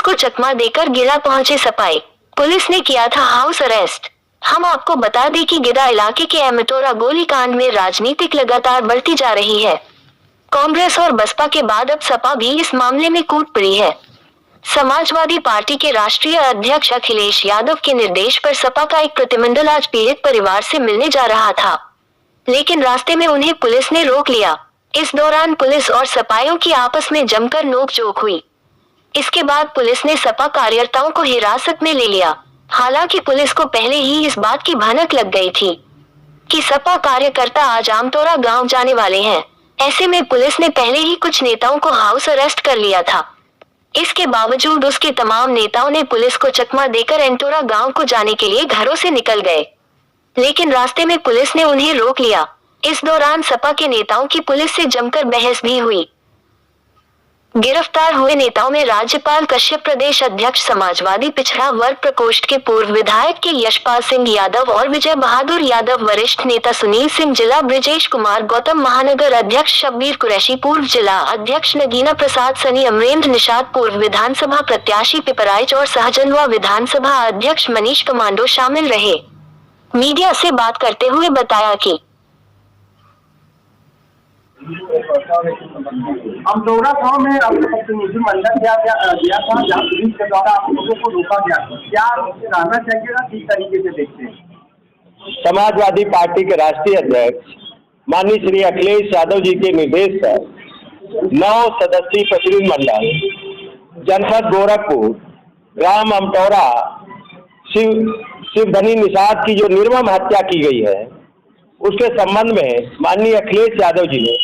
को चकमा देकर गिरा पहुंचे सपाई। पुलिस ने किया था हाउस अरेस्ट। हम आपको बता दें कि गिरा इलाके के अमटोरा गोलीकांड में राजनीतिक लगातार बढ़ती जा रही है। कांग्रेस और बसपा के बाद अब सपा भी इस मामले में कूद पड़ी है। समाजवादी पार्टी के राष्ट्रीय अध्यक्ष अखिलेश यादव के निर्देश पर सपा का एक प्रतिनिधिमंडल आज पीड़ित परिवार से मिलने जा रहा था, लेकिन रास्ते में उन्हें पुलिस ने रोक लिया। इस दौरान पुलिस और सपाइयों की आपस में जमकर नोकझोंक हुई। इसके बाद पुलिस ने सपा कार्यकर्ताओं को हिरासत में ले लिया। हालांकि पुलिस को पहले ही इस बात की भनक लग गई थी कि सपा कार्यकर्ता आज अमटोरा गांव जाने वाले हैं। ऐसे में पुलिस ने पहले ही कुछ नेताओं को हाउस अरेस्ट कर लिया था। इसके बावजूद उसके तमाम नेताओं ने पुलिस को चकमा देकर अमटोरा गांव को जाने के लिए घरों से निकल गए, लेकिन रास्ते में पुलिस ने उन्हें रोक लिया। इस दौरान सपा के नेताओं की पुलिस से जमकर बहस भी हुई। गिरफ्तार हुए नेताओं में राज्यपाल कश्यप, प्रदेश अध्यक्ष समाजवादी पिछड़ा वर्ग प्रकोष्ठ के पूर्व विधायक के यशपाल सिंह यादव और विजय बहादुर यादव, वरिष्ठ नेता सुनील सिंह जिला, ब्रिजेश कुमार गौतम महानगर अध्यक्ष, शब्बीर कुरैशी पूर्व जिला अध्यक्ष, नगीना प्रसाद सनी, अमरेंद्र निषाद पूर्व विधानसभा प्रत्याशी पिपराइच और सहजनवा विधानसभा अध्यक्ष मनीष कमांडो शामिल रहे। मीडिया से बात करते हुए बताया कि अमटोरा गांव में प्रतिनिधिमंडल गया था, जहाँ पुलिस के द्वारा आप लोगों को रोका गया। क्या कहना चाहिएगा, किस तरीके से देखते हैं? समाजवादी पार्टी के राष्ट्रीय अध्यक्ष माननीय श्री अखिलेश यादव जी के निर्देश पर 9 सदस्यीय प्रतिनिधिमंडल जनपद गोरखपुर ग्राम अमटोरा शिवधनी निषाद की जो निर्मम हत्या की गई है, उसके संबंध में माननीय अखिलेश यादव जी ने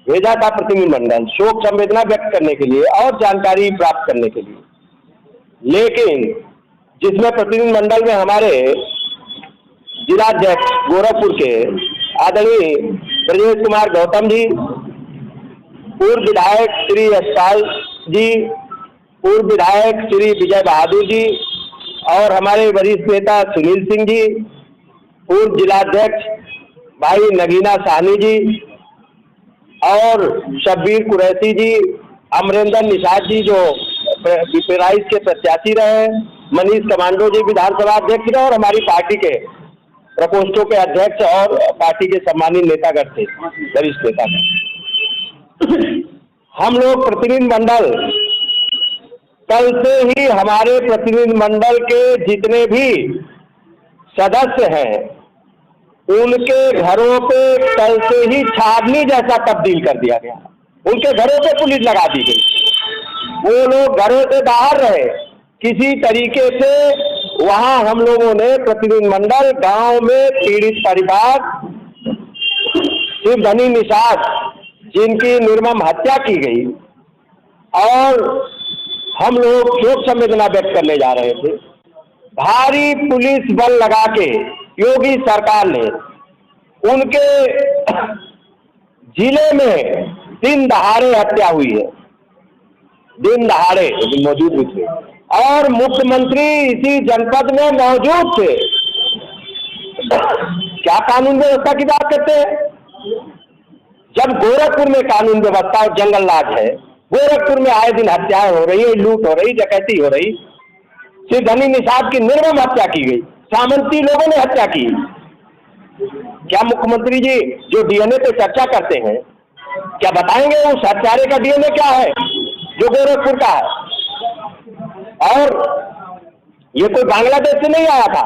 भेजा था प्रतिनिधिमंडल शोक संवेदना व्यक्त करने के लिए और जानकारी प्राप्त करने के लिए। लेकिन जिसमें प्रतिनिधिमंडल में हमारे जिलाध्यक्ष गोरखपुर के आदरणीय ब्रजेश कुमार गौतम जी, पूर्व विधायक श्री यशपाल जी, पूर्व विधायक श्री विजय बहादुर जी और हमारे वरिष्ठ नेता सुनील सिंह जी, पूर्व जिलाध्यक्ष भाई नगीना साहनी जी और शब्बीर कुरैशी जी, अमरेंद्र निषाद जी जो पिपराइच के प्रत्याशी रहे, मनीष कमांडो जी विधानसभा अध्यक्ष रहे और हमारी पार्टी के प्रकोष्ठों के अध्यक्ष और पार्टी के सम्मानित नेतागण थे, वरिष्ठ नेतागण। हम लोग प्रतिनिधिमंडल कल से ही हमारे प्रतिनिधिमंडल के जितने भी सदस्य हैं उनके घरों पे कल से ही छावनी जैसा तब्दील कर दिया गया। उनके घरों पे पुलिस लगा दी गई। वो लोग घरों से बाहर रहे किसी तरीके से। वहां हम लोगों ने प्रतिनिधिमंडल गांव में पीड़ित परिवार शिवधनी निषाद जिनकी निर्मम हत्या की गई और हम लोग शोक संवेदना व्यक्त करने जा रहे थे। भारी पुलिस बल लगा के योगी सरकार ने उनके जिले में दिन दहाड़े हत्या हुई है, दिन दहाड़े मौजूद भी थे और मुख्यमंत्री इसी जनपद में मौजूद थे। क्या कानून व्यवस्था की बात करते हैं? जब गोरखपुर में कानून व्यवस्था और जंगल राज है, गोरखपुर में आए दिन हत्याएं हो रही है, लूट हो रही, डकैती हो रही, शिवधनी निषाद की निर्मम हत्या की गई, सामंती लोगों ने हत्या की। क्या मुख्यमंत्री जी जो डीएनए पे चर्चा करते हैं, क्या बताएंगे उस हत्यारे का डीएनए क्या है जो गोरखपुर का है? और ये कोई बांग्लादेश से नहीं आया था।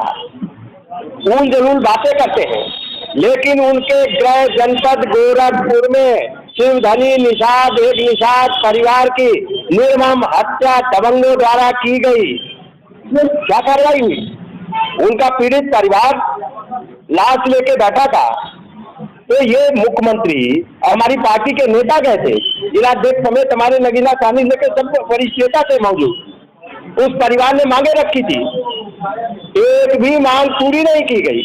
ऊल जलूल बातें करते हैं, लेकिन उनके गृह जनपद गोरखपुर में शिवधनी निषाद, एक निषाद परिवार की निर्मम हत्या दबंगों द्वारा की गई। क्या कार्रवाई हुई? उनका पीड़ित परिवार लाश लेके बैठा था। तो ये मुख्यमंत्री और हमारी पार्टी के नेता गए थे, जिलाध्यक्ष समेत हमारे नगीना साहनी लेके सब वरिष्ठ नेता थे मौजूद। उस परिवार ने मांगे रखी थी, एक भी मांग पूरी नहीं की गई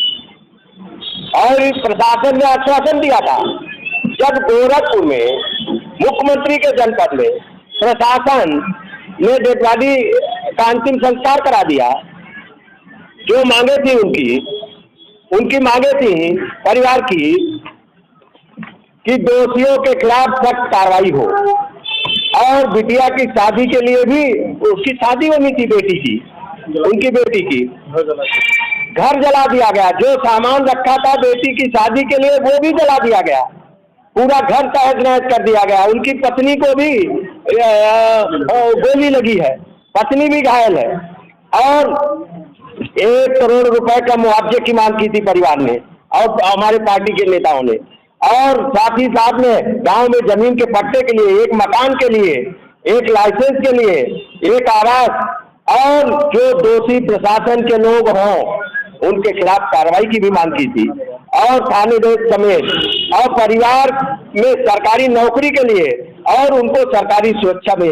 और इस प्रशासन ने आश्वासन दिया था। जब गोरखपुर में मुख्यमंत्री के जनपद में प्रशासन ने डेड बॉडी का अंतिम संस्कार करा दिया, जो मांगे थी उनकी मांगे थी परिवार की कि दोषियों के खिलाफ सख्त कार्रवाई हो, और बिटिया की शादी के लिए भी, उसकी शादी होनी थी बेटी की, उनकी बेटी की, घर जला दिया गया। जो सामान रखा था बेटी की शादी के लिए वो भी जला दिया गया, पूरा घर तहस नहस कर दिया गया। उनकी पत्नी को भी गोली लगी है, पत्नी भी घायल है। और 1 करोड़ रुपए का मुआवजे की मांग की थी परिवार ने और हमारे पार्टी के नेताओं ने। और साथ ही साथ में गांव में जमीन के पट्टे के लिए, एक मकान के लिए, एक लाइसेंस के लिए, एक आवास, और जो दोषी प्रशासन के लोग हों उनके खिलाफ कार्रवाई की भी मांग की थी, और थाने दोष समेत, और परिवार में सरकारी नौकरी के लिए, और उनको सरकारी सुरक्षा में।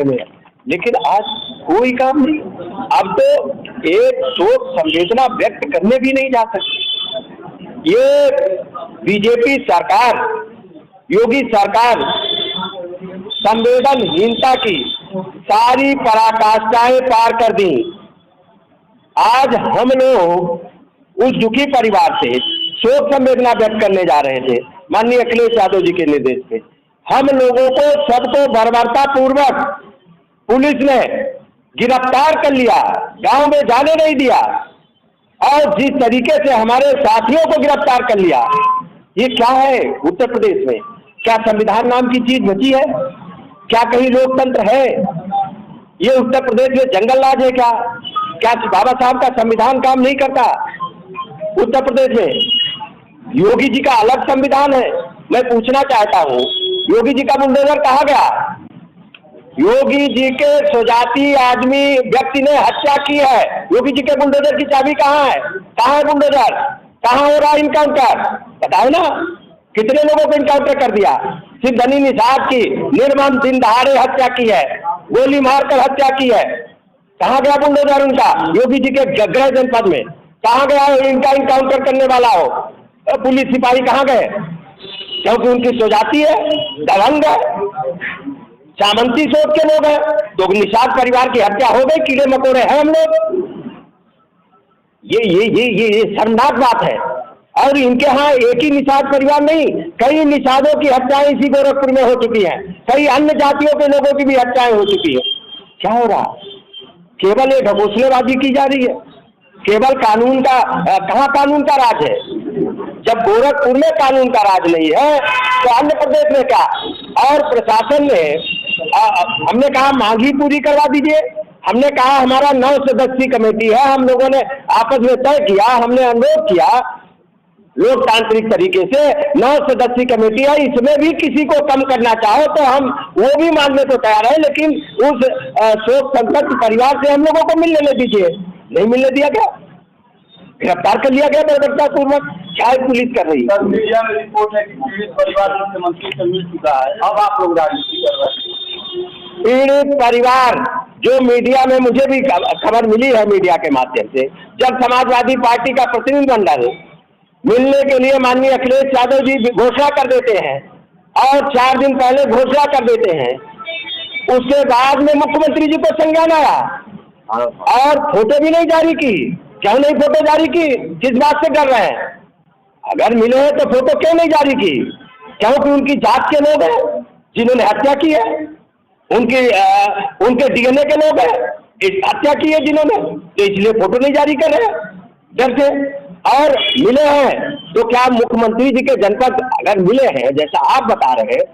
लेकिन आज कोई काम नहीं। अब तो एक शोक संवेदना व्यक्त करने भी नहीं जा सकती। ये बीजेपी सरकार, योगी सरकार संवेदनहीनता की सारी पराकाष्ठाएं पार कर दी। आज हम लोग उस दुखी परिवार से शोक संवेदना व्यक्त करने जा रहे थे माननीय अखिलेश यादव जी के निर्देश पे। हम लोगों को सबको बर्बरता पूर्वक पुलिस ने गिरफ्तार कर लिया, गांव में जाने नहीं दिया, और जिस तरीके से हमारे साथियों को गिरफ्तार कर लिया, ये क्या है उत्तर प्रदेश में? क्या संविधान नाम की चीज बची है? क्या कहीं लोकतंत्र है? ये उत्तर प्रदेश में जंगल राज है क्या? क्या बाबा साहब का संविधान काम नहीं करता उत्तर प्रदेश में? योगी जी का अलग संविधान है। मैं पूछना चाहता हूँ, योगी जी का बुलडोजर कहाँ गया? योगी जी के स्वजाती आदमी व्यक्ति ने हत्या की है, योगी जी के बुलडोजर की चाबी कहाँ है? कहाँ है बुलडोजर? कहाँ हो रहा है इनकाउंटर? बताओ ना, कितने लोगों को इनकाउंटर कर दिया? सिर्फ धनी निषाद की निर्मम दिन दहाड़े हत्या की है, गोली मारकर हत्या की है। कहाँ गया बुलडोजर उनका? योगी जी के गृह जनपद में कहाँ गया इनका इनकाउंटर करने वाला हो? पुलिस सिपाही कहाँ गए? क्योंकि उनकी स्वजाती है, दबंग है, सामंती सोच के लोग हैं। तो निषाद परिवार की हत्या हो गई, कीड़े मकोड़े हैं हम लोग। ये शर्मनाक बात है। और इनके यहाँ एक ही निषाद परिवार नहीं, कई निषादों की हत्याएं इसी गोरखपुर में हो चुकी हैं, कई अन्य जातियों के लोगों की भी हत्याएं हो चुकी है। क्या हो रहा? केवल एक घोषणाबाजी की जा रही है, केवल कानून का कहाँ कानून का राज है? जब गोरखपुर में कानून का राज नहीं है तो अन्य प्रदेश में क्या? और प्रशासन ने हमने कहा मांगी पूरी करवा दीजिए, हमने कहा हमारा 9 सदस्यीय कमेटी है, हम लोगों ने आपस में तय किया, हमने अनुरोध किया लोकतांत्रिक तरीके से 9 सदस्यीय कमेटी है, इसमें भी किसी को कम करना चाहो तो हम वो भी मानने को तैयार है, लेकिन उस शोक संतप्त परिवार से हम लोगों को मिलने ले दीजिए। नहीं मिलने दिया गया, गिरफ्तार कर लिया गया बर्बरता पूर्वक। क्या पुलिस कर रही है? मीडिया में रिपोर्ट है कि पीड़ित परिवार मुख्यमंत्री से मिल चुका है, अब आप लोग राजनीति कर रहे हैं। पीड़ित परिवार, जो मीडिया में मुझे भी खबर मिली है मीडिया के माध्यम से, जब समाजवादी पार्टी का प्रतिनिधिमंडल मिलने के लिए माननीय अखिलेश यादव जी घोषणा कर देते हैं और 4 दिन पहले घोषणा कर देते हैं, उसके बाद में मुख्यमंत्री जी को संज्ञान आया और फोटो भी नहीं जारी की। क्यों नहीं फोटो जारी की? किस बात से कर रहे हैं? अगर मिले हैं तो फोटो क्यों नहीं जारी की? क्योंकि उनकी जात के लोग हैं जिन्होंने हत्या की है, उनके डीएनए के लोग हैं हत्या की है जिन्होंने, तो इसलिए फोटो नहीं जारी कर रहे हैं डर से। और मिले हैं तो क्या मुख्यमंत्री जी के जनपद अगर मिले हैं जैसा आप बता रहे हैं,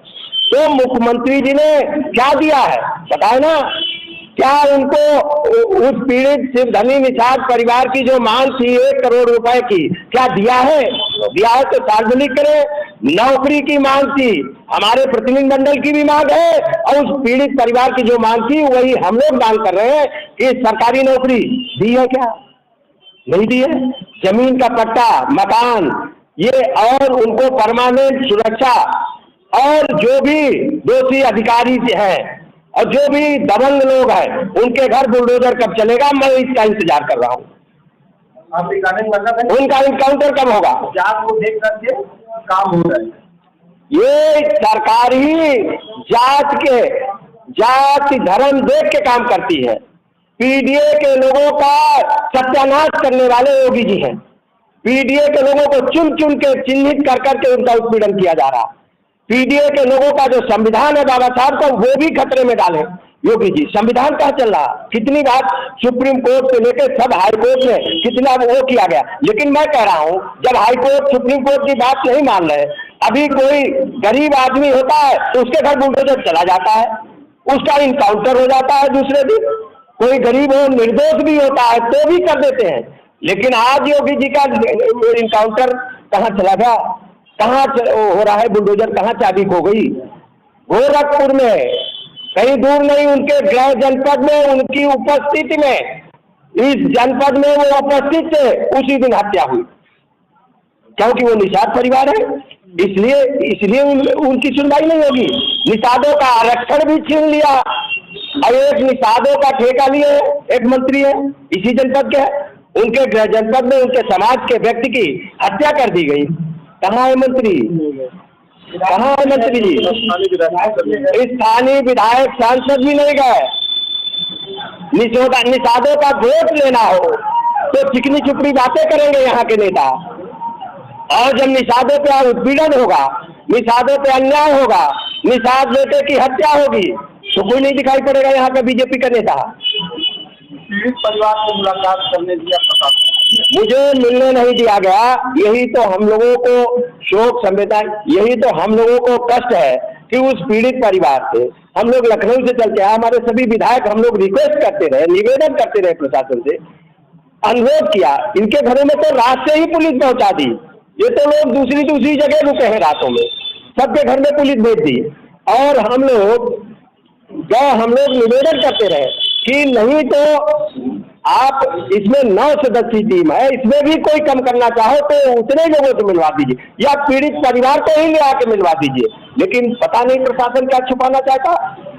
तो मुख्यमंत्री जी ने क्या दिया है बताए ना? क्या उनको उस पीड़ित सिर्फ धनी निषाद परिवार की जो मांग थी 1 करोड़ रुपए की, क्या दिया है? दिया है तो सार्वजनिक करें। नौकरी की मांग थी, हमारे प्रतिनिधिमंडल की भी मांग है, और उस पीड़ित परिवार की जो मांग थी वही हम लोग मांग कर रहे हैं कि सरकारी नौकरी दी है क्या? नहीं दी है। जमीन का पट्टा, मकान, ये और उनको परमानेंट सुरक्षा, और जो भी दोषी अधिकारी हैं और जो भी दबंग लोग हैं उनके घर बुलडोजर कब चलेगा, मैं इसका इंतजार कर रहा हूँ। आपके कहने का मतलब है उनका इनकाउंटर कब होगा? जात को देख करके काम हो रहा है। ये सरकार ही जाति धर्म देख के काम करती है। पीडीए के लोगों का सत्यानाश करने वाले योगी जी हैं। पीडीए के लोगों को चुन चुन के चिन्हित कर करके उनका उत्पीड़न किया जा रहा। पीडीए के लोगों का जो संविधान है बाबा साहब का, वो भी खतरे में डाले योगी जी। संविधान कहाँ चल रहा? कितनी बात सुप्रीम कोर्ट से लेकर सब हाई कोर्ट में कितना वो किया गया, लेकिन मैं कह रहा हूँ जब हाई कोर्ट सुप्रीम कोर्ट की बात नहीं मान रहे, अभी कोई गरीब आदमी होता है तो उसके घर बुलडोजर चला जाता है, उसका इनकाउंटर हो जाता है दूसरे दिन। कोई गरीब हो, निर्दोष भी होता है तो भी कर देते हैं, लेकिन आज योगी जी का इनकाउंटर कहाँ चला गया? कहाँ हो रहा है बुलडोजर? कहाँ चाबी खो गई? गोरखपुर में, कहीं दूर नहीं, उनके गृह जनपद में, उनकी उपस्थिति में, इस जनपद में वो उपस्थित थे, उसी दिन हत्या हुई। क्योंकि वो निषाद परिवार है, इसलिए उनकी सुनवाई नहीं होगी। निषादों का आरक्षण भी छीन लिया और एक निषादों का ठेका लिए एक मंत्री है, इसी जनपद के है, उनके गृह जनपद में उनके समाज के व्यक्ति की हत्या कर दी गई। कहाँ है मंत्री? कहाँ है मंत्री जी? स्थानीय विधायक सांसद भी नहीं गए। निषादों का वोट लेना हो तो चिकनी चुपड़ी बातें करेंगे यहाँ के नेता, और जब निषादों पे उत्पीड़न होगा, निषादों पे अन्याय होगा, निषाद बेटे की हत्या होगी, तो कोई नहीं दिखाई पड़ेगा यहाँ का बीजेपी का नेता। पीड़ित परिवार से मुलाकात करने दिया प्रशासन? मुझे मिलने नहीं दिया गया। यही तो हम लोगों को शोक संवेदना, यही तो हम लोगों को कष्ट है कि उस पीड़ित परिवार से हम लोग लखनऊ से चलते हैं, हमारे सभी विधायक हम लोग रिक्वेस्ट करते रहे, निवेदन करते रहे प्रशासन से, अनुरोध किया। इनके घरों में तो रात से ही पुलिस पहुंचा दी, ये तो लोग दूसरी जगह रुके हैं रातों में, सबके घर में पुलिस भेज दी। और हम लोग निवेदन करते रहे कि नहीं तो आप इसमें 9 सदस्यीय टीम है, इसमें भी कोई कम करना चाहो तो उतने लोगों से मिलवा दीजिए, या पीड़ित परिवार को ही ले आके मिलवा दीजिए। लेकिन पता नहीं प्रशासन क्या छुपाना चाहता,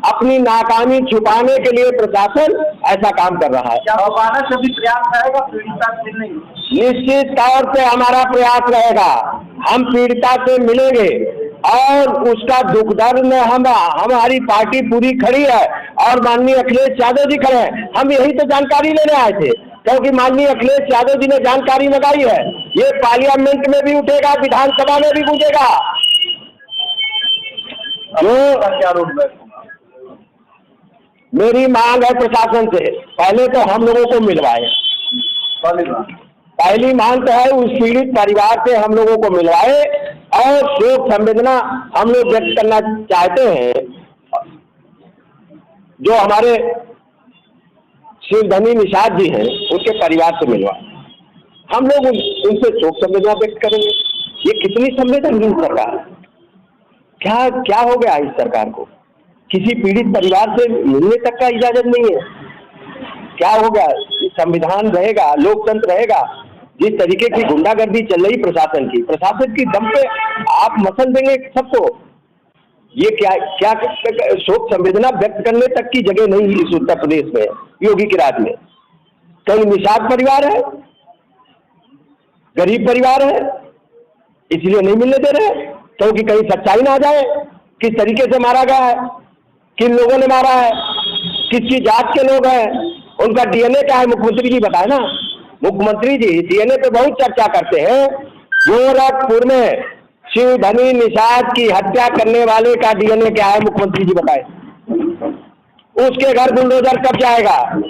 अपनी नाकामी छुपाने के लिए प्रशासन ऐसा काम कर रहा है। क्या दोबारा कभी प्रयास रहेगा पीड़िता से मिलने? निश्चित तौर पे हमारा प्रयास रहेगा, हम पीड़िता से मिलेंगे और उसका दुख दर्द में हमारी पार्टी पूरी खड़ी है, और माननीय अखिलेश यादव जी खड़े हैं। हम यही तो जानकारी लेने आए थे, क्योंकि माननीय अखिलेश यादव जी ने जानकारी लगाई है, ये पार्लियामेंट में भी उठेगा, विधानसभा में भी गूंजेगा। क्या रोड है? मेरी मांग है प्रशासन से, पहले तो हम लोगों को मिलवाए, पहली मांग तो है उस पीड़ित परिवार से हम लोगों को मिलवाए, और शोक संवेदना हम लोग व्यक्त करना चाहते हैं जो हमारे शिवधनी निषाद जी हैं उनके परिवार से मिलवाए। हम लोग उनसे शोक संवेदना व्यक्त करेंगे। ये कितनी संवेदनहीन सरकार है, क्या हो गया इस सरकार को? किसी पीड़ित परिवार से मिलने तक का इजाजत नहीं है, क्या हो गया? संविधान रहेगा, लोकतंत्र रहेगा। जिस तरीके की गुंडागर्दी चल रही प्रशासन की दम पे आप मसल देंगे सबको। ये क्या शोक संवेदना व्यक्त करने तक की जगह नहीं इस उत्तर प्रदेश में, योगी के राज में। कहीं निषाद परिवार है, गरीब परिवार है, इसलिए नहीं मिलने दे रहे, क्योंकि कहीं सच्चाई ना आ जाए किस तरीके से मारा गया है, किन लोगों ने मारा है, किसकी जात के लोग हैं, उनका डीएनए क्या है, मुख्यमंत्री जी बताए ना। मुख्यमंत्री जी डीएनए पे बहुत चर्चा करते हैं। गोरखपुर में शिवधनी निषाद की हत्या करने वाले का डीएनए क्या है, मुख्यमंत्री जी बताए। उसके घर बुलडोजर कब जाएगा,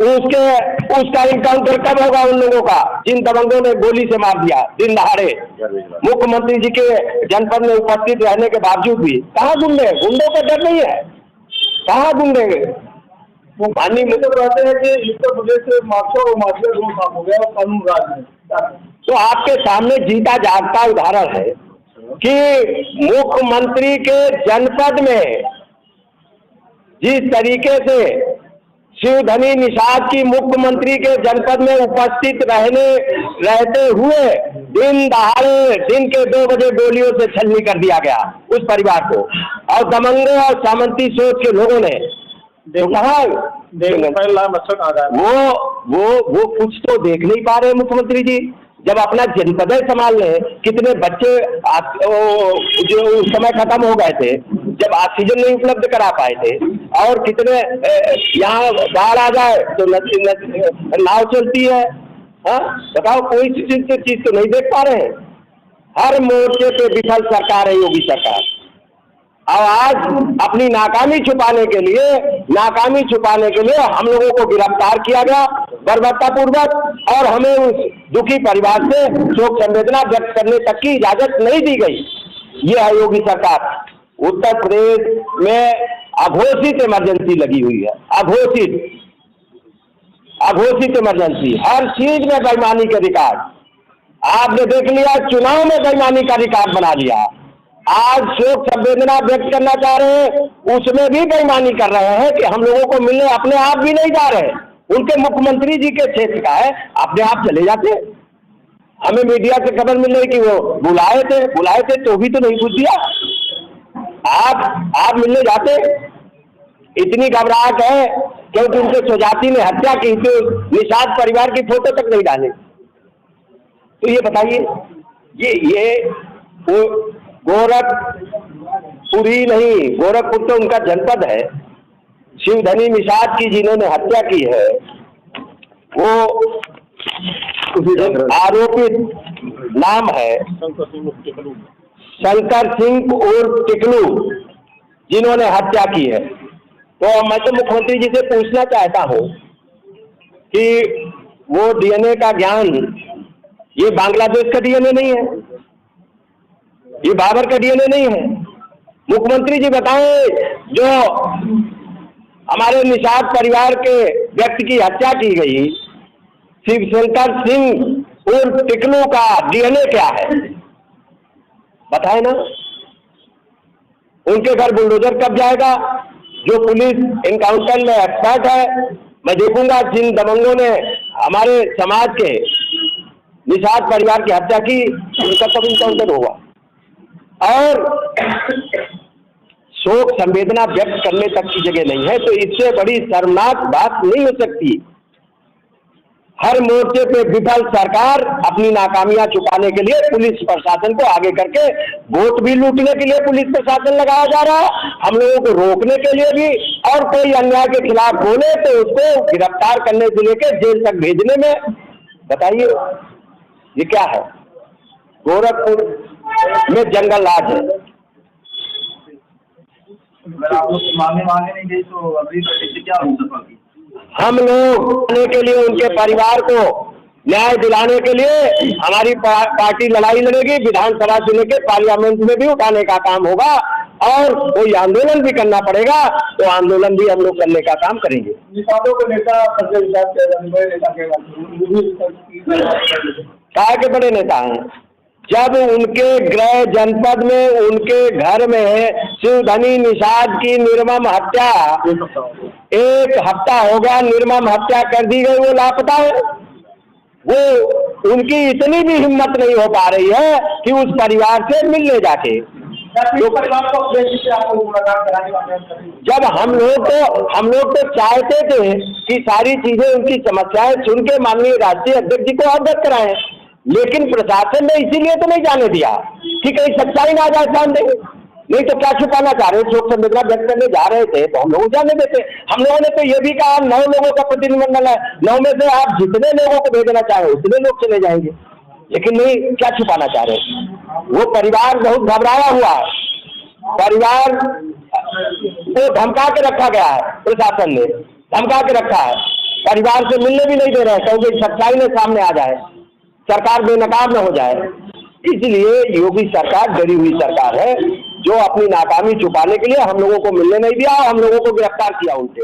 उसका इनकाउंटर कब होगा उन लोगों का जिन दबंगों ने गोली से मार दिया दिन दहाड़े। मुख्यमंत्री जी के जनपद में उपस्थित रहने के बावजूद भी कहाँ गुंडे? गुंडों का डर नहीं है, कहाँ गुंडे? माननीय मुझे कहते हैं कि उत्तर प्रदेश से माफिया साफ हो गया और कानून राज में। तो आपके सामने जीता जागता उदाहरण है कि मुख्यमंत्री के जनपद में जिस तरीके से शिवधनी निषाद की मुख्यमंत्री के जनपद में उपस्थित रहते हुए दिन दहाड़े दिन के 2 बजे गोलियों से छलनी कर दिया गया उस परिवार को, और दमंगों और सामंती सोच के लोगों ने वो कुछ तो देख नहीं पा रहे मुख्यमंत्री जी। जब अपना जनपद संभाल रहे, कितने बच्चे जो उस समय खत्म हो गए थे जब ऑक्सीजन नहीं उपलब्ध करा पाए थे, और कितने यहाँ बाढ़ आ जाए तो नाव चलती है। हाँ बताओ, कोई चीज तो नहीं देख पा रहे हैं। हर मोर्चे पे विफल सरकार है योगी सरकार। और आज अपनी नाकामी छुपाने के लिए हम लोगों को गिरफ्तार किया गया बर्बरतापूर्वक, और हमें उस दुखी परिवार से शोक संवेदना व्यक्त करने तक की इजाजत नहीं दी गई। ये है योगी सरकार। उत्तर प्रदेश में अघोषित इमरजेंसी लगी हुई है, अघोषित इमरजेंसी। हर चीज में बेईमानी के रिकॉर्ड आपने देख लिया, चुनाव में बेईमानी का रिकॉर्ड बना लिया। आज शोक संवेदना व्यक्त करना चाह रहे हैं, उसमें भी बेईमानी कर रहे हैं कि हम लोगों को मिलने अपने आप भी नहीं जा रहे। उनके मुख्यमंत्री जी के क्षेत्र का है, अपने आप चले जाते। हमें मीडिया से खबर मिल रही कि वो बुलाए थे तो भी तो नहीं पूछ दिया। आप मिलने जाते। इतनी घबराहट है क्योंकि उनके स्वजाति ने हत्या की तो निषाद परिवार की फोटो तक नहीं डाले। तो ये बताइए, ये वो गोरखपुरी नहीं, गोरखपुर तो उनका जनपद है। शिवधनी निषाद की जिन्होंने हत्या की है, वो आरोपित नाम है शंकर सिंह उर्फ टिकलू, जिन्होंने हत्या की है। तो मैं तो मुख्यमंत्री जी से पूछना चाहता हूँ कि वो डीएनए का ज्ञान, ये बांग्लादेश का डीएनए नहीं है, ये बाबर का डीएनए नहीं है। मुख्यमंत्री जी बताएं, जो हमारे निषाद परिवार के व्यक्ति की हत्या की गई, शिवशंकर सिंह उर्फ टिकलू का डीएनए क्या है, बताए ना। उनके घर बुलडोजर कब जाएगा? जो पुलिस इनकाउंटर में एक्सपर्ट है, मैं देखूंगा जिन दबंगों ने हमारे समाज के निषाद परिवार की हत्या की, उनका कब इनकाउंटर होगा। और शोक संवेदना व्यक्त करने तक की जगह नहीं है, तो इससे बड़ी शर्मनाक बात नहीं हो सकती। हर मोर्चे पे विफल सरकार अपनी नाकामियां छुपाने के लिए पुलिस प्रशासन को आगे करके वोट भी लूटने के लिए पुलिस प्रशासन लगाया जा रहा है, हम लोगों को रोकने के लिए भी। और कोई अन्याय के खिलाफ बोले तो उसको गिरफ्तार करने से लेकर जेल तक भेजने में, बताइए ये क्या है। गोरखपुर में जंगल राज है। अगर आप लोग मांगे नहीं गई तो अभी क्या हो सकता? हम लोग के लिए, उनके परिवार को न्याय दिलाने के लिए हमारी पार्टी लड़ाई लड़ेगी। विधानसभा से लेकर पार्लियामेंट में भी उठाने का काम होगा, और कोई आंदोलन भी करना पड़ेगा तो आंदोलन भी हम लोग करने का काम करेंगे। निषादों को नेता काय के बड़े नेता हैं। जब उनके गृह जनपद में, उनके घर में शिवधनी निषाद की निर्मम हत्या, 1 हफ्ता हो गया निर्मम हत्या कर दी गई, वो लापता है। वो उनकी इतनी भी हिम्मत नहीं हो पा रही है कि उस परिवार से मिलने जाके। जब हम लोग तो चाहते थे कि सारी चीजें, उनकी समस्याएं सुन के माननीय राष्ट्रीय अध्यक्ष जी को अवगत कराएं, लेकिन प्रशासन ने इसीलिए तो नहीं जाने दिया कि कहीं सच्चाई ना आ जाए सामने। नहीं तो क्या छुपाना चाह रहे, शोक संवेदना व्यक्त करने जा रहे थे तो हम लोग जाने देते। हम लोगों ने तो ये भी कहा 9 लोगों का प्रतिनिधिमंडल है, 9 में से आप जितने लोगों को भेजना चाहें उतने लोग चले जाएंगे। लेकिन नहीं, क्या छुपाना चाह रहे। वो परिवार बहुत घबराया हुआ है, परिवार को धमका के रखा गया है, प्रशासन ने धमका के रखा है। परिवार से मिलने भी नहीं दे रहे क्योंकि सच्चाई में सामने आ जाए, सरकार बेनकाब न हो जाए। इसलिए योगी सरकार डरी हुई सरकार है, जो अपनी नाकामी छुपाने के लिए हम लोगों को मिलने नहीं दिया और हम लोगों को गिरफ्तार किया उनसे।